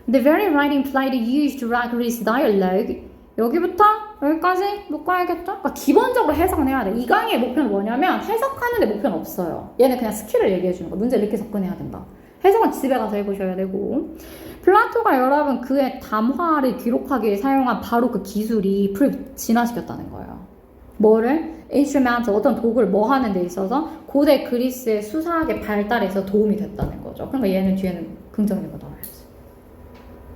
The very writing played used to Socrates' dialogue. 여기부터 여기까지 묶어야겠죠? 그러니까 기본적으로 해석은 해야 돼. 이 강의의 목표는 뭐냐면 해석하는 데 목표는 없어요. 얘는 그냥 스킬을 얘기해 주는 거. 문제를 이렇게 접근해야 된다. 해석은 집에 가서 해보셔야 되고. 플라토가 여러분 그의 담화를 기록하기 위해 사용한 바로 그 기술이 불을 진화시켰다는 거예요. 뭐를? instrumental, 어떤 도구를 뭐 하는 데 있어서 고대 그리스의 수사학의 발달에서 도움이 됐다는 거죠. 그러니까 얘는 뒤에는 긍정적인 거 나와야지.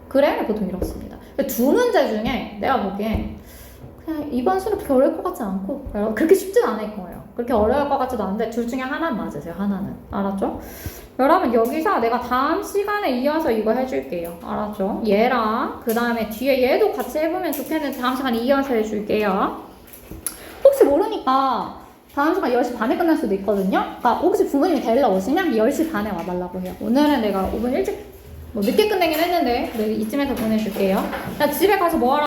그래? 보통 이렇습니다. 두 문제 중에 내가 보기엔 그냥 이번 수는 그렇게 어려울 것 같지 않고 그렇게 쉽진 않을 거예요. 그렇게 어려울 것 같지도 않은데 둘 중에 하나는 맞으세요. 하나는. 알았죠? 여러분 여기서 내가 다음 시간에 이어서 이거 해줄게요. 알았죠? 얘랑 그 다음에 뒤에 얘도 같이 해보면 좋겠는데 다음 시간에 이어서 해줄게요. 혹시 모르니까 다음 시간 10시 반에 끝날 수도 있거든요. 그러니까 혹시 부모님이 데리러 오시면 10시 반에 와달라고 해요. 오늘은 내가 5분 일찍 늦게 끝내긴 했는데 이쯤에서 보내줄게요. 나 집에 가서 뭐 하라